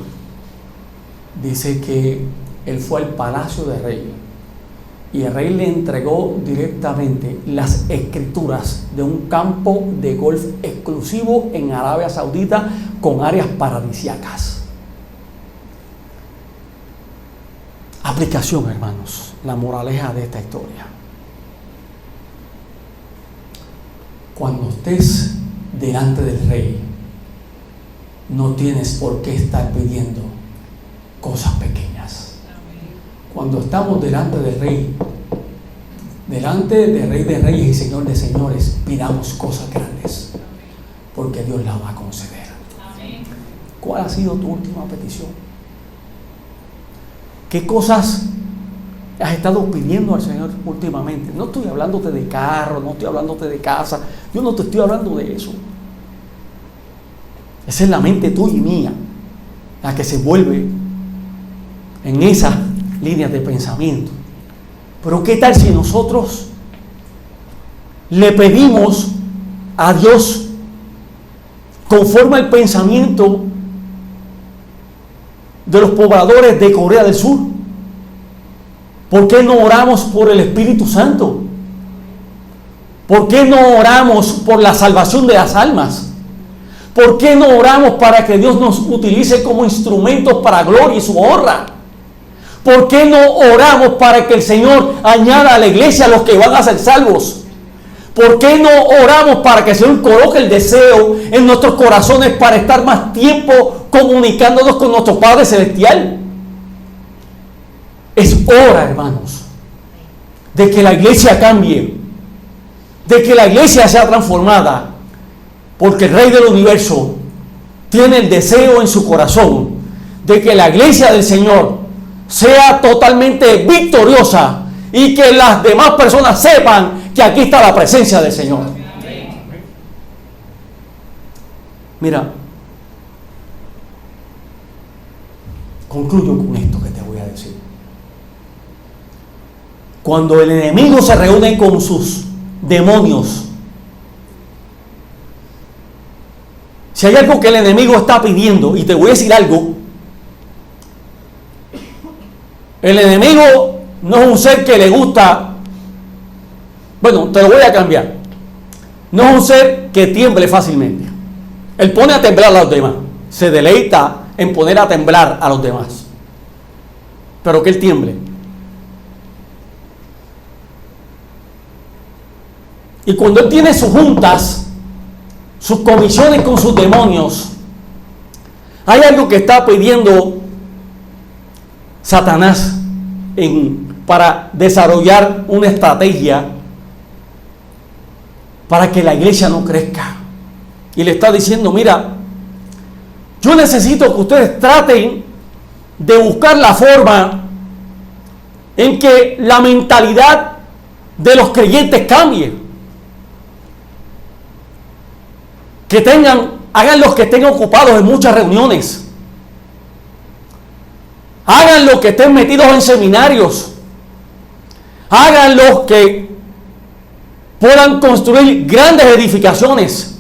dice que él fue al palacio del rey y el rey le entregó directamente las escrituras de un campo de golf exclusivo en Arabia Saudita con áreas paradisíacas. Aplicación, hermanos, la moraleja de esta historia. Cuando estés delante del rey, no tienes por qué estar pidiendo cosas pequeñas. Cuando estamos delante del Rey de Reyes y Señor de Señores, pidamos cosas grandes, porque Dios las va a conceder. ¿Cuál ha sido tu última petición? ¿Qué cosas has estado pidiendo al Señor últimamente? No estoy hablándote de carro, no estoy hablándote de casa, yo no te estoy hablando de eso. Esa es la mente tuya y mía, la que se vuelve en esas líneas de pensamiento. Pero ¿qué tal si nosotros le pedimos a Dios conforme al pensamiento de los pobladores de Corea del Sur? ¿Por qué no oramos por el Espíritu Santo? ¿Por qué no oramos por la salvación de las almas? ¿Por qué no oramos para que Dios nos utilice como instrumentos para gloria y su honra? ¿Por qué no oramos para que el Señor añada a la iglesia a los que van a ser salvos? ¿Por qué no oramos para que el Señor coloque el deseo en nuestros corazones para estar más tiempo comunicándonos con nuestro Padre Celestial? Es hora, hermanos, de que la iglesia cambie, de que la iglesia sea transformada, porque el Rey del Universo tiene el deseo en su corazón de que la iglesia del Señor sea totalmente victoriosa y que las demás personas sepan que aquí está la presencia del Señor. Mira, concluyo con esto que te voy a decir. Cuando el enemigo se reúne con sus demonios, si hay algo que el enemigo está pidiendo, y te voy a decir algo, el enemigo no es un ser que le gusta Bueno, te lo voy a cambiar. No es un ser que tiemble fácilmente. Él pone a temblar a los demás. Se deleita en poner a temblar a los demás. Pero que él tiemble. Y cuando él tiene sus juntas, sus comisiones con sus demonios, hay algo que está pidiendo Satanás para desarrollar una estrategia para que la iglesia no crezca. Y le está diciendo, mira, yo necesito que ustedes traten de buscar la forma en que la mentalidad de los creyentes cambie. Háganlos que estén ocupados en muchas reuniones. Háganlos que estén metidos en seminarios. Háganlos que puedan construir grandes edificaciones.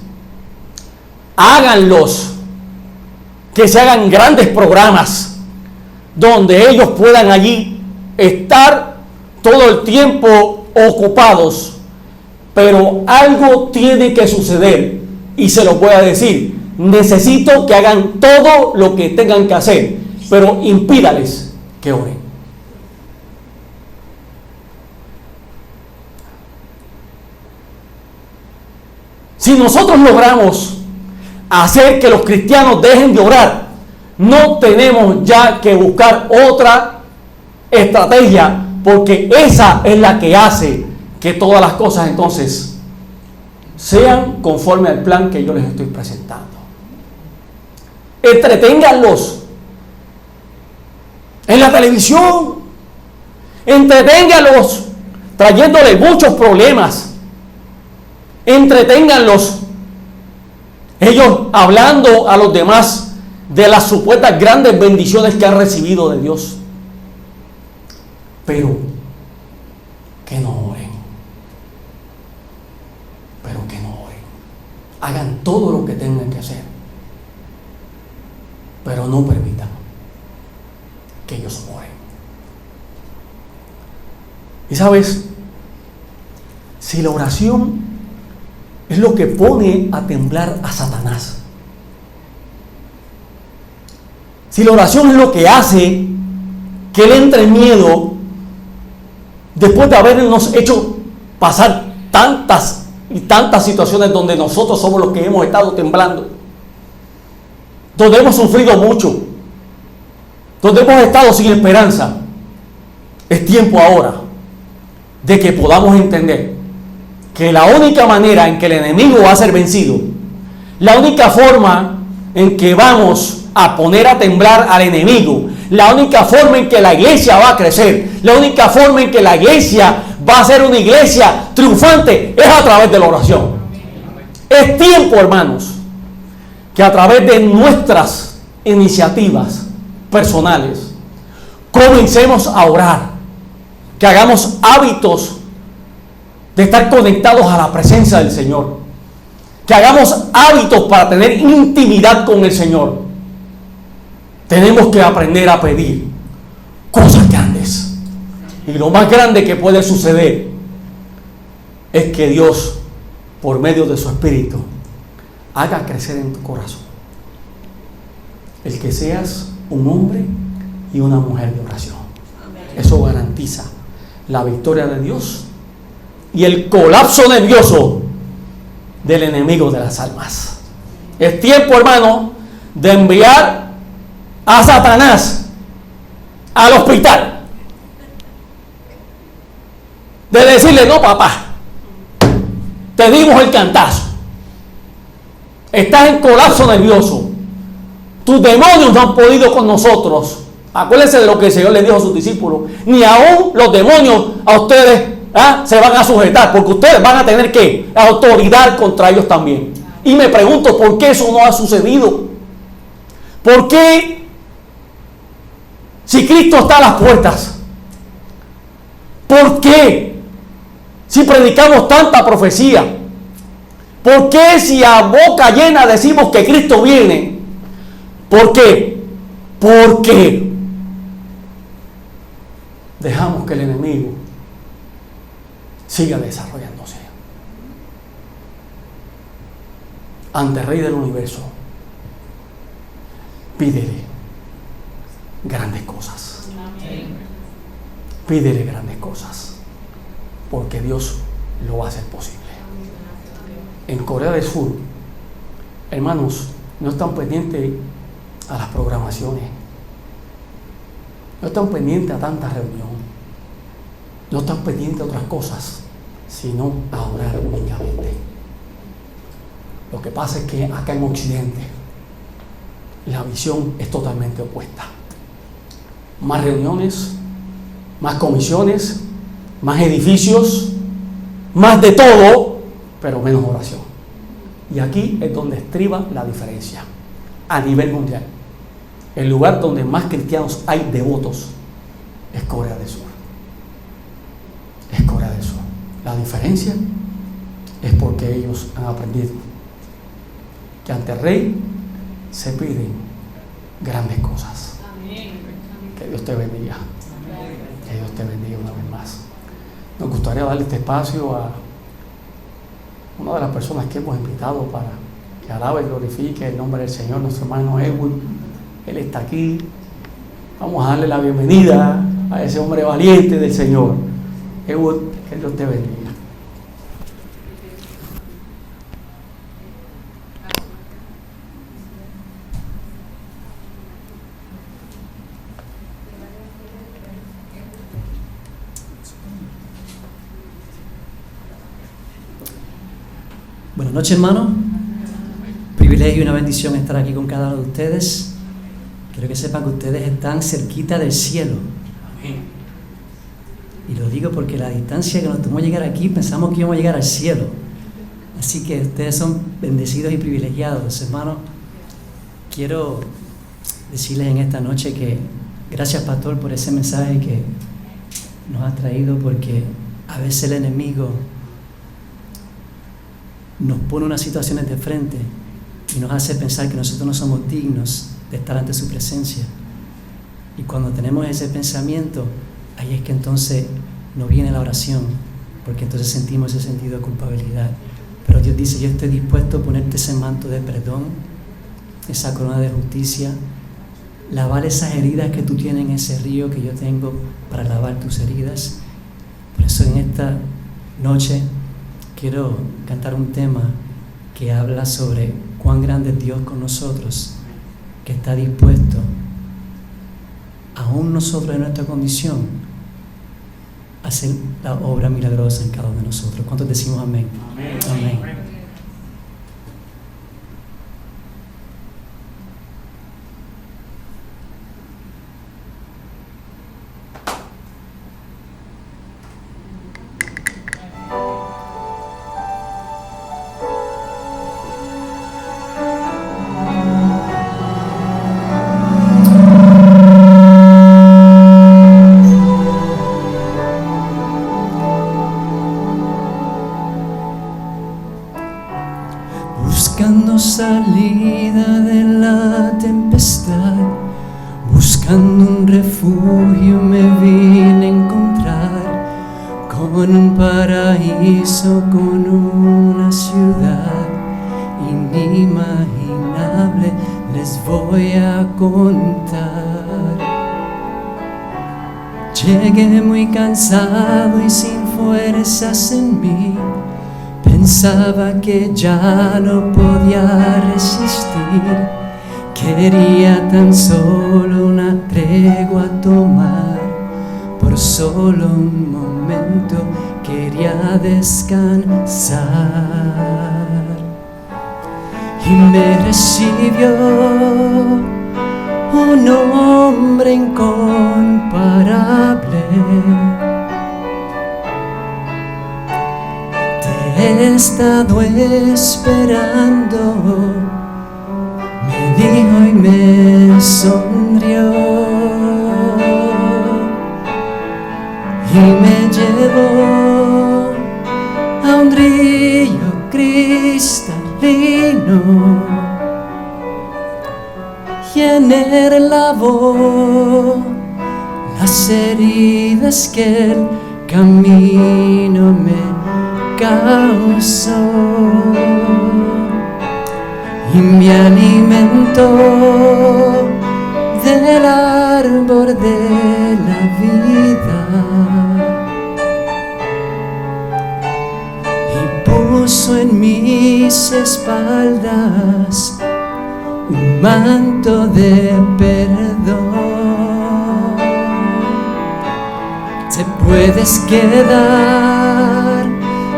Háganlos que se hagan grandes programas donde ellos puedan allí estar todo el tiempo ocupados. Pero algo tiene que suceder. Y se lo voy a decir, necesito que hagan todo lo que tengan que hacer, pero impídales que oren. Si nosotros logramos hacer que los cristianos dejen de orar, no tenemos ya que buscar otra estrategia, porque esa es la que hace que todas las cosas entonces sean conforme al plan que yo les estoy presentando. Entreténganlos en la televisión. Entreténganlos trayéndoles muchos problemas. Entreténganlos ellos hablando a los demás de las supuestas grandes bendiciones que han recibido de Dios. Pero que no oren. Pero que no oren. Hagan todo lo que tengan que hacer, pero no permitan que ellos oren. Y sabes, si la oración es lo que pone a temblar a Satanás, si la oración es lo que hace que él entre en miedo, después de habernos hecho pasar tantas situaciones donde nosotros somos los que hemos estado temblando, donde hemos sufrido mucho, donde hemos estado sin esperanza, es tiempo ahora de que podamos entender que la única manera en que el enemigo va a ser vencido, la única forma en que vamos a poner a temblar al enemigo, la única forma en que la iglesia va a crecer, la única forma en que la iglesia va a ser una iglesia triunfante es a través de la oración. Es tiempo, hermanos, que a través de nuestras iniciativas personales comencemos a orar, que hagamos hábitos de estar conectados a la presencia del Señor, que hagamos hábitos para tener intimidad con el Señor. Tenemos que aprender a pedir cosas grandes. Y lo más grande que puede suceder es que Dios, por medio de su Espíritu, haga crecer en tu corazón el que seas un hombre y una mujer de oración. Eso garantiza la victoria de Dios y el colapso nervioso del enemigo de las almas. Es tiempo, hermano, de enviar a Satanás al hospital. De decirle, no, papá, te dimos el cantazo. Estás en colapso nervioso. Tus demonios no han podido con nosotros. Acuérdense de lo que el Señor le dijo a sus discípulos. Ni aún los demonios a ustedes se van a sujetar, porque ustedes van a tener que autoridad contra ellos también. Y me pregunto, ¿por qué eso no ha sucedido? ¿Por qué, si Cristo está a las puertas, por qué si predicamos tanta profecía? ¿Por qué si a boca llena decimos que Cristo viene? ¿Por qué? Porque dejamos que el enemigo siga desarrollando. ante el Rey del Universo, pídele grandes cosas. Pídele grandes cosas, porque Dios lo va a hacer posible. En Corea del Sur, hermanos, no están pendientes a las programaciones, no están pendientes a tanta reunión, no están pendientes a otras cosas, sino a orar únicamente. Lo que pasa es que acá en Occidente la visión es totalmente opuesta. Más reuniones, más comisiones, más edificios, más de todo, pero menos oración. Y aquí es donde estriba la diferencia a nivel mundial. El lugar donde más cristianos hay devotos es Corea del Sur. Es Corea del Sur. La diferencia es porque ellos han aprendido que ante el Rey se piden grandes cosas. Que Dios te bendiga. Que Dios te bendiga una vez más. Nos gustaría darle este espacio a una de las personas que hemos invitado para que alabe y glorifique el nombre del Señor, nuestro hermano Edwin. Él está aquí. Vamos a darle la bienvenida a ese hombre valiente del Señor. Edwin, que Dios te bendiga. Buenas noches, hermano. Privilegio y una bendición estar aquí con cada uno de ustedes. Quiero que sepan que ustedes están cerquita del cielo. Y lo digo porque la distancia que nos tomó llegar aquí, pensamos que íbamos a llegar al cielo. Así que ustedes son bendecidos y privilegiados, hermano. Quiero decirles en esta noche que gracias, pastor, por ese mensaje que nos ha traído, porque a veces el enemigo nos pone unas situaciones de frente y nos hace pensar que nosotros no somos dignos de estar ante su presencia. Y cuando tenemos ese pensamiento, ahí es que entonces nos viene la oración, porque entonces sentimos ese sentido de culpabilidad. Pero Dios dice: yo estoy dispuesto a ponerte ese manto de perdón, esa corona de justicia, lavar esas heridas que tú tienes en ese río que yo tengo para lavar tus heridas. Por eso en esta noche quiero cantar un tema que habla sobre cuán grande es Dios con nosotros, que está dispuesto, aún nosotros en nuestra condición, a hacer la obra milagrosa en cada uno de nosotros. ¿Cuántos decimos amén? Amén. Amén. Buscando salida de la tempestad, buscando un refugio me vine a encontrar, con un paraíso, con una ciudad inimaginable les voy a contar. Llegué muy cansado y sin fuerzas en mí, pensaba que ya no podía resistir. Quería tan solo una tregua tomar, por solo un momento quería descansar. Y me recibió un hombre incomparable. He estado esperando, me dijo y me sonrió, y me llevó a un río cristalino, y en él lavó las heridas que el camino me causó. y me alimento del árbol de la vida y puso en mis espaldas un manto de perdón. Te puedes quedar,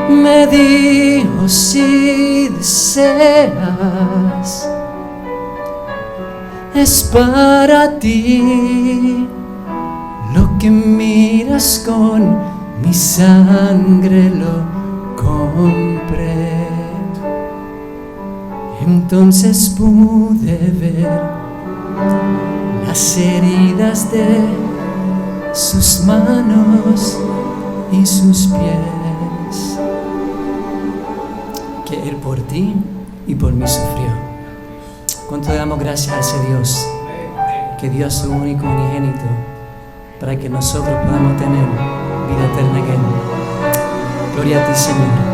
me dijo, si deseas, es para ti lo que miras, con mi sangre lo compré. Entonces pude ver las heridas de sus manos y sus pies, que Él por ti y por mí sufrió. ¿Cuánto le damos gracias a ese Dios que dio a su único unigénito para que nosotros podamos tener vida eterna en Él? Gloria a ti, Señor.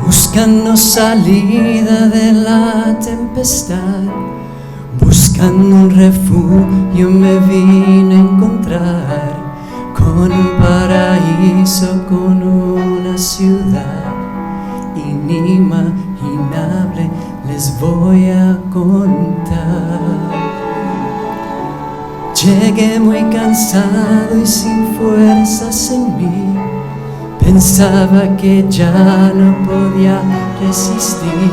Buscando salida de la tempestad, buscando un refugio me vine a encontrar, con un paraíso, con una ciudad inimaginable les voy a contar. Llegué muy cansado y sin fuerzas en mí, pensaba que ya no podía resistir,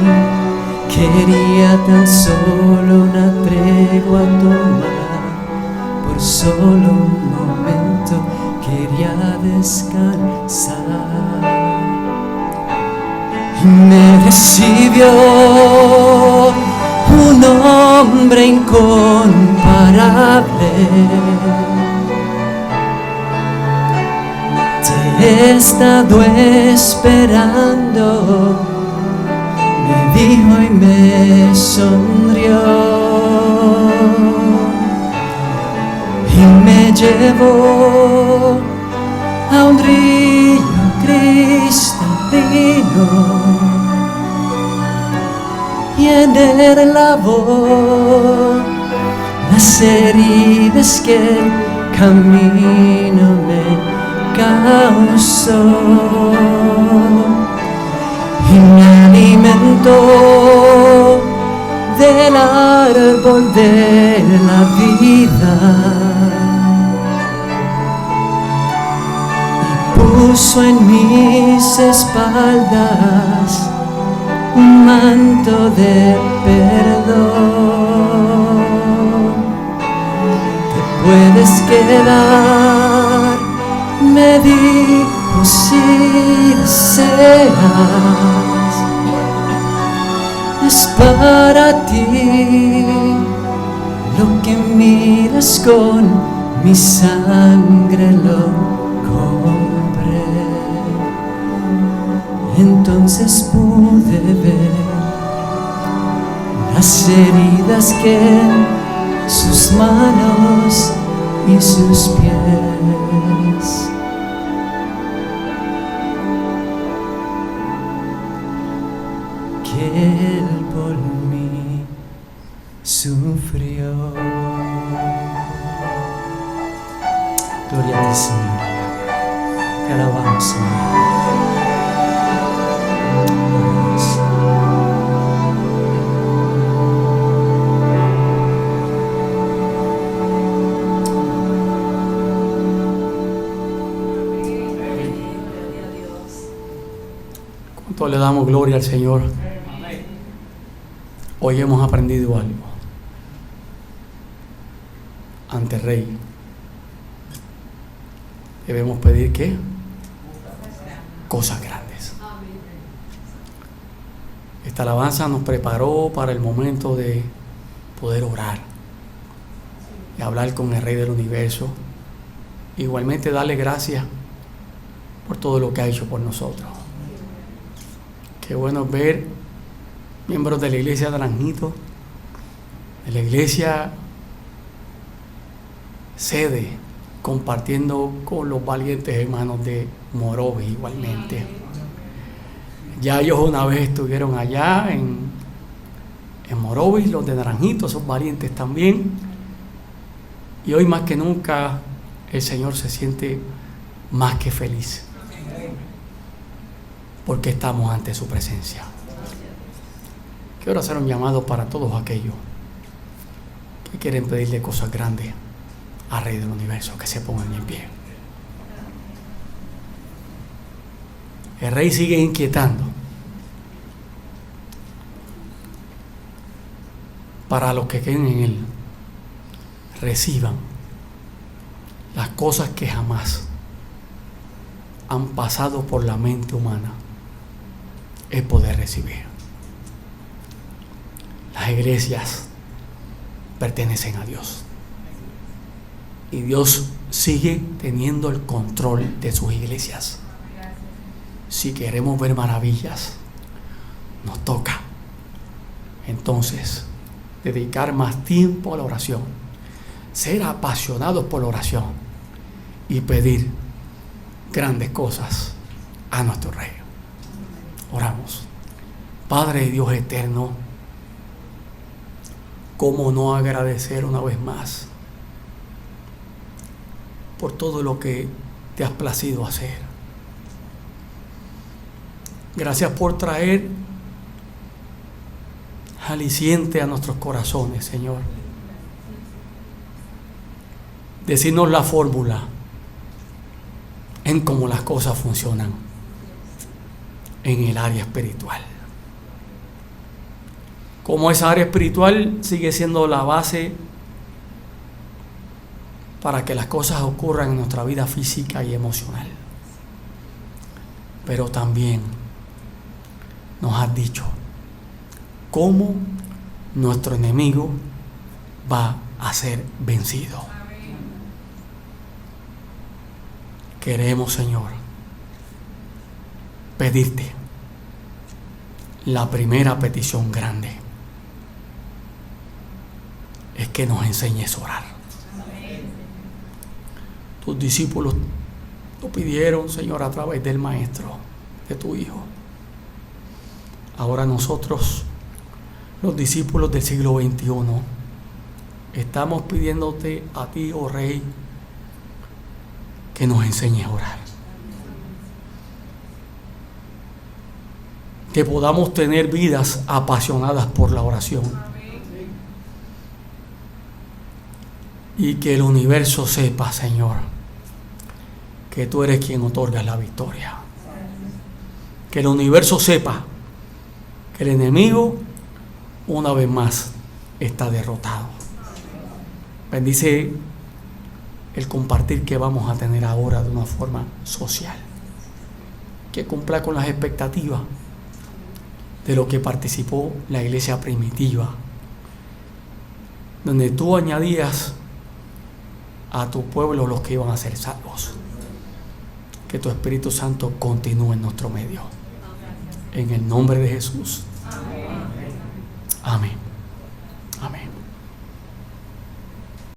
quería tan solo una tregua tomar, por solo un momento quería descansar. Y me recibió un hombre incomparable. Te he estado esperando, me dijo y me sonrió, y me llevó a un río cristalino, y en él lavó las heridas que el camino me causó, y me alimentó del árbol de la vida y puso en mis espaldas un manto de perdón. Te puedes quedar, me dijo, si deseas, es para ti lo que miras, con mi sangre lo compré. Entonces pude ver las heridas que en sus manos y sus pies, que Él por mí sufrió. Gloria a ti, Señor. Te alabamos, Señor. ¿Cuánto le damos gloria al Señor? Hoy hemos aprendido algo ante el Rey. Debemos pedir ¿qué? Cosas grandes. Esta alabanza nos preparó para el momento de poder orar y hablar con el Rey del Universo. Igualmente darle gracias por todo lo que ha hecho por nosotros. Qué bueno ver miembros de la iglesia de Naranjito, de la iglesia sede, compartiendo con los valientes hermanos de Morovis igualmente. Ya ellos una vez estuvieron allá en Morovis, los de Naranjito, esos valientes también. Y hoy más que nunca el Señor se siente más que feliz, porque estamos ante su presencia. Quiero hacer un llamado para todos aquellos que quieren pedirle cosas grandes al Rey del Universo, que se pongan en pie. El Rey sigue inquietando para los que creen en Él, reciban las cosas que jamás han pasado por la mente humana el poder recibir. Las iglesias pertenecen a Dios y Dios sigue teniendo el control de sus iglesias. Si queremos ver maravillas, nos toca entonces dedicar más tiempo a la oración, ser apasionados por la oración y pedir grandes cosas a nuestro Rey. Oramos. Padre Dios eterno, ¿cómo no agradecer una vez más por todo lo que te has placido hacer? Gracias por traer aliciente a nuestros corazones, Señor. Decirnos la fórmula en cómo las cosas funcionan en el área espiritual. Como esa área espiritual sigue siendo la base para que las cosas ocurran en nuestra vida física y emocional. Pero también nos has dicho cómo nuestro enemigo va a ser vencido. Queremos, Señor, pedirte la primera petición grande, es que nos enseñes a orar. Tus discípulos lo pidieron, Señor, a través del Maestro, de tu Hijo. Ahora nosotros, los discípulos del siglo XXI, estamos pidiéndote a ti, oh Rey, que nos enseñes a orar. Que podamos tener vidas apasionadas por la oración. Y que el universo sepa, Señor, que tú eres quien otorga la victoria. Que el universo sepa que el enemigo, una vez más, está derrotado. Bendice el compartir que vamos a tener ahora de una forma social, que cumpla con las expectativas de lo que participó la iglesia primitiva, donde tú añadías a tu pueblo los que iban a ser salvos. Que tu Espíritu Santo continúe en nuestro medio. En el nombre de Jesús.